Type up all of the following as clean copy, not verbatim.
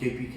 KPK,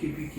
KPK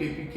KPK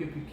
KPK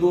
2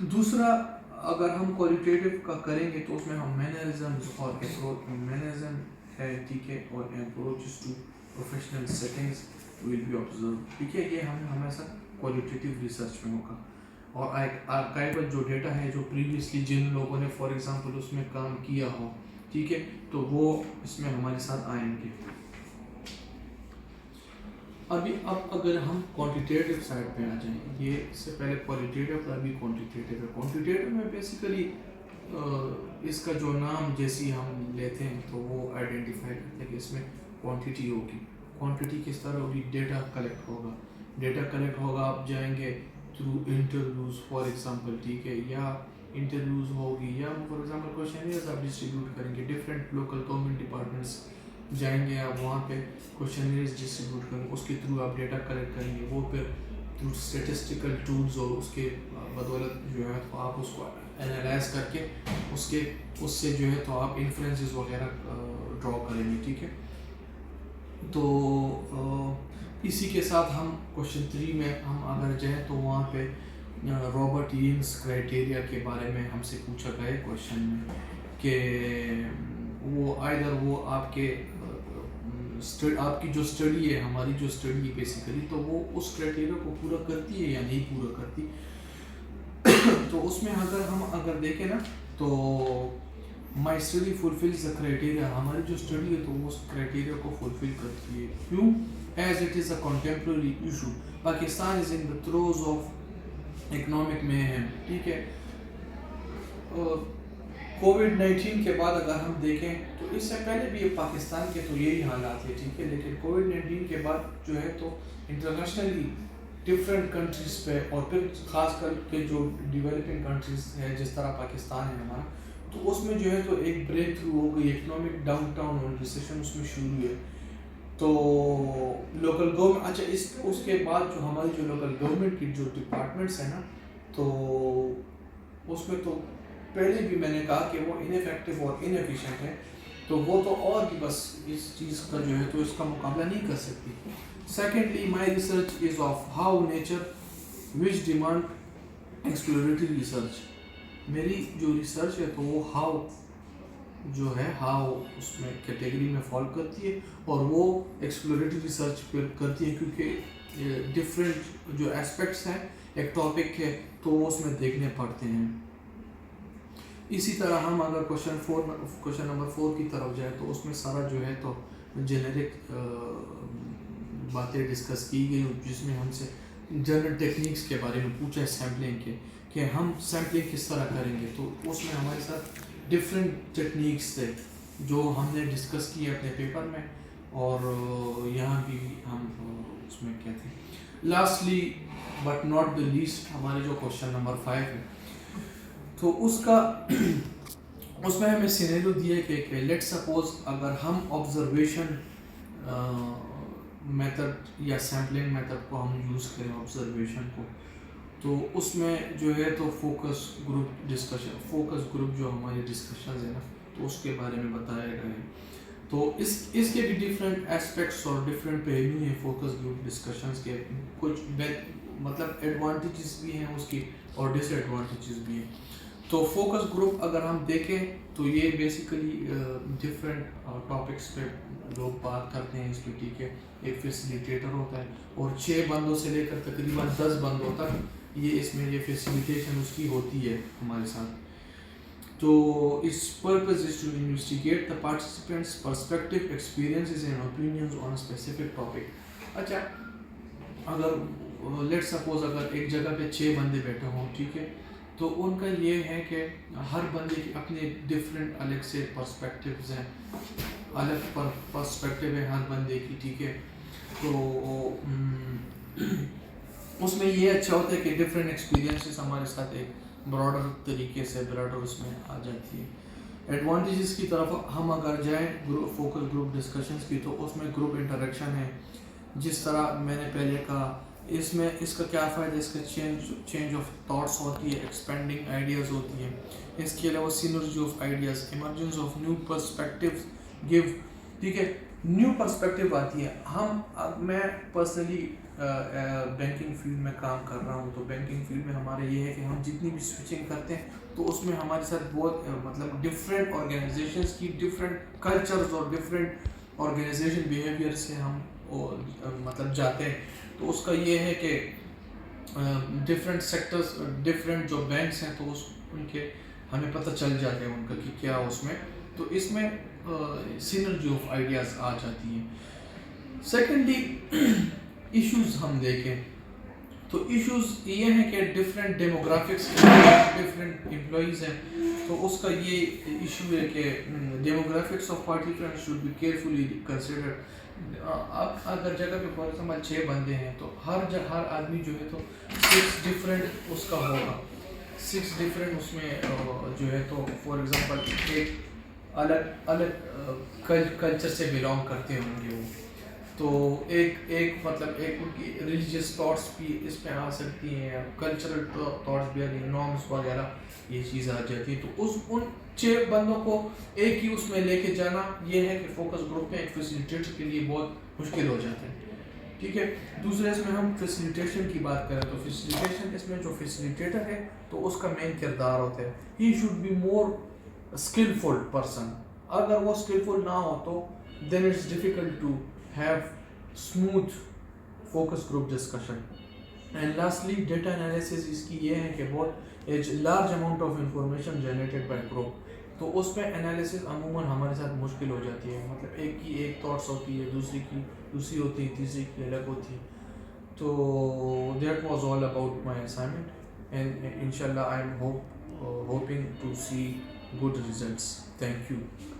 دوسرا اگر ہم کوالٹیٹیو کا کریں گے تو اس میں ہم مینرزمز اور اپروچ مینرزم ہے ٹھیک ہے اور approaches to professional settings will be observe ٹھیک ہے. یہ ہمیں ہمیشہ کوالٹیٹیو ریسرچ میں ہوگا. اور آرکائیول جو ڈیٹا ہے جو پریویسلی جن لوگوں نے فار ایگزامپل اس میں کام کیا ہو ٹھیک ہے تو وہ اس میں ہمارے ساتھ آئیں گے. اب اگر ہم کوانٹیٹیو سائڈ پہ آ جائیں, یہ اس سے پہلے کوالٹیٹیو تھا ابھی کوانٹیٹیو ہے. کوانٹیٹیو میں بیسیکلی اس کا جو نام جیسی ہم لیتے ہیں تو وہ آئیڈینٹیفائی کرتے ہیں کہ اس میں کوانٹیٹی ہوگی. کوانٹیٹی کس طرح ہوگی؟ ڈیٹا کلیکٹ ہوگا. ڈیٹا کلیکٹ ہوگا آپ جائیں گے تھرو انٹرویوز فار ایگزامپل ٹھیک ہے, یا انٹرویوز ہوگی یا فار ایگزامپل کویشچنئرز آپ ڈسٹریبیوٹ کریں گے ڈفرینٹ لوکل گورنمنٹ ڈپارٹمنٹس جائیں گے آپ وہاں پہ کویشچنئرز ڈسٹریبیوٹ کریں گے, اس کے تھرو آپ ڈیٹا کلیکٹ کریں گے. وہ پھر تھرو اسٹیٹسٹیکل ٹولز اور اس کے بدولت جو ہے تو آپ اس کو انالائز کر کے اس سے جو ہے تو آپ انفلوئنسز وغیرہ ڈرا کریں گے ٹھیک ہے. تو اسی کے ساتھ ہم کویشچن 3 میں ہم اگر جائیں تو وہاں پہ رابرٹ یینگز کرائٹیریا کے بارے میں ہم سے پوچھا گیا ہے کویشچن میں کہ وہ وہ آپ کی جو اسٹڈی ہے, ہماری جو اسٹڈی ہے بیسیکلی تو وہ اس کرائٹیریا کو پورا کرتی ہے یا نہیں پورا کرتی. تو اس میں اگر دیکھیں نا تو مائی اسٹڈی فلفلز دا کرائٹیریا, ہماری جو اسٹڈی ہے تو وہ اس کرائٹیریا کو فلفل کرتی ہے. کیوں؟ As it is a contemporary issue. Pakistan is in the throes of economic mayhem ٹھیک ہے. کووڈ-19 کے بعد اگر ہم دیکھیں تو اس سے پہلے بھی پاکستان کے تو یہی حالات ہے ٹھیک ہے, لیکن کووڈ-19 کے بعد جو ہے تو انٹرنیشنلی ڈفرینٹ کنٹریز پہ اور پھر خاص کر کے جو ڈیولپنگ کنٹریز ہے جس طرح پاکستان ہے ہمارا, تو اس میں جو ہے تو ایک بریک تھرو ہو گئی, اکنامک ڈاؤن ٹاؤن اور ریسیشن اس میں شروع ہوئے. تو لوکل گورنمنٹ اس کے بعد جو ہماری جو لوکل گورنمنٹ کی جو ڈپارٹمنٹس ہیں نا تو اس میں تو پہلے بھی میں نے کہا کہ وہ انیفیکٹو اور انیفیشینٹ ہے, تو وہ تو اور بھی بس اس چیز کا جو ہے تو اس کا مقابلہ نہیں کر سکتی. Secondly my research is of how nature which demand exploratory research. میری جو ریسرچ ہے تو وہ ہاؤ اس میں کیٹیگری میں فال کرتی ہے اور وہ ایکسپلوریٹری ریسرچ پہ کرتی ہے کیونکہ ڈفرینٹ جو اسپیکٹس ہیں ایک ٹاپک کے تو وہ اس میں دیکھنے پڑتے ہیں. اسی طرح ہم اگر کویشچن نمبر 4 کی طرف جائیں تو اس میں سارا جو ہے تو جنرک باتیں ڈسکس کی گئی, جس میں ہم سے جنرل ٹیکنیکس کے بارے میں پوچھا ہے سیمپلنگ کے کہ ہم سیمپلنگ کس طرح کریں گے. تو اس میں ہمارے ساتھ ڈفرینٹ ٹیکنیکس تھے جو ہم نے ڈسکس کیے اپنے پیپر میں, اور یہاں بھی ہم اس میں کیا تھے. Lastly but not the least ہمارے جو کویشچن نمبر 5 ہے تو اس میں ہمیں سینیریو دیا کہ لیٹ سپوز اگر ہم آبزرویشن میتھڈ یا سیمپلنگ میتھڈ کو ہم یوز کریں آبزرویشن کو, تو اس میں جو ہے تو فوکس گروپ جو ہماری ڈسکشنز ہیں نا تو اس کے بارے میں بتایا گیا ہے. تو اس کے بھی ڈفرینٹ اسپیکٹس اور ڈفرینٹ پہلو ہیں فوکس گروپ ڈسکشنز کے. کچھ مطلب ایڈوانٹیجز بھی ہیں اس کی اور ڈس ایڈوانٹیجز بھی ہیں. تو فوکس گروپ اگر ہم دیکھیں تو یہ بیسیکلی ڈفرینٹ ٹاپکس پہ لوگ بات کرتے ہیں اس پہ ٹھیک ہے. ایک فیسیلیٹیٹر ہوتا ہے اور 6 بندوں سے لے کر تقریباً 10 بندوں تک اس میں یہ فیسیلیٹیشن اس کی ہوتی ہے ہمارے ساتھ. تو its purpose is to investigate the participants' perspective, experiences and opinions on a specific topic. اچھا اگر لیٹ سپوز اگر ایک جگہ پہ 6 بندے بیٹھے ہوں ٹھیک ہے, تو ان کا یہ ہے کہ ہر بندے کی اپنے ڈفرینٹ الگ سے پرسپیکٹیوز ہیں, الگ پرسپیکٹیو ہے ہر بندے کی ٹھیک ہے. تو اس میں یہ اچھا ہوتا ہے کہ ڈفرینٹ ایکسپیرینسز ہمارے ساتھ ایک براڈر طریقے سے اس میں آ جاتی ہے. ایڈوانٹیجز کی طرف ہم اگر جائیں فوکس گروپ ڈسکشنز کی تو اس میں گروپ انٹریکشن ہے. جس طرح میں نے پہلے کہا اس کا کیا فائدہ, اس کا چینج آف تھاٹس ہوتی ہے, ایکسپینڈنگ آئیڈیاز ہوتی ہیں. اس کے علاوہ synergy of ideas, emergence of new perspectives give ٹھیک ہے, نیو پرسپیکٹیو آتی ہے. میں پرسنلی بینکنگ فیلڈ میں کام کر رہا ہوں. تو بینکنگ فیلڈ میں ہمارے یہ ہے کہ ہم جتنی بھی سوئچنگ کرتے ہیں تو اس میں ہمارے ساتھ بہت مطلب ڈفرینٹ آرگنائزیشنس کی ڈفرینٹ کلچرز اور ڈفرینٹ آرگنائزیشن بیہیویئر سے ہم مطلب جاتے ہیں. تو اس کا یہ ہے کہ ڈفرینٹ سیکٹرز ڈفرینٹ جو بینکس ہیں تو ان کے ہمیں پتہ چل جاتے ہیں ان کا کہ کیا اس میں. تو اس میں سینرجی آف آئیڈیاز آ جاتی ہیں. سیکنڈلی ایشوز ہم دیکھیں تو ایشوز یہ ہیں کہ ڈفرینٹ ڈیموگرافکس ڈفرینٹ امپلائیز ہیں. تو اس کا یہ ایشو ہے کہ demographics of participants should be carefully considered. اب اگر جگہ پہ فار ایگزامپل 6 بندے ہیں تو ہر آدمی جو ہے تو 6 ڈفرینٹ اس کا ہوگا. 6 ڈفرینٹ اس میں جو ہے تو فار ایگزامپل ایک الگ الگ کلچر سے بلانگ کرتے ہوں گے وہ. تو ایک مطلب ایک ان کی ریلیجیس تھاٹس بھی اس میں آ سکتی ہیں, کلچرل تھاٹس بھی آ رہی ہیں, نارمس وغیرہ یہ چیز آ جاتی ہے. تو ان 6 بندوں کو ایک ہی اس میں لے کے جانا یہ ہے کہ فوکس گروپ میں ایک فیسیلیٹیٹر کے لیے بہت مشکل ہو جاتا ہے. ٹھیک ہے. دوسرے اس میں ہم فیسیلیٹیشن کی بات کریں تو فیسیلیٹیشن اس میں جو فیسیلیٹیٹر ہے تو اس کا مین کردار ہوتا ہے he should be more skilful person. اگر وہ اسکلفل نہ ہو تو then it's difficult to have smooth focus group discussion. And lastly data analysis اس کی یہ ہے کہ بہت large amount of information generated by group. تو اس میں انالیسس عموماً ہمارے ساتھ مشکل ہو جاتی ہے. مطلب ایک کی ایک تھاٹس ہوتی ہے, دوسری کی دوسری ہوتی ہے, تیسری کی الگ ہوتی ہے. تو that was all about my assignment and inshallah I am hoping to see good results. Thank you.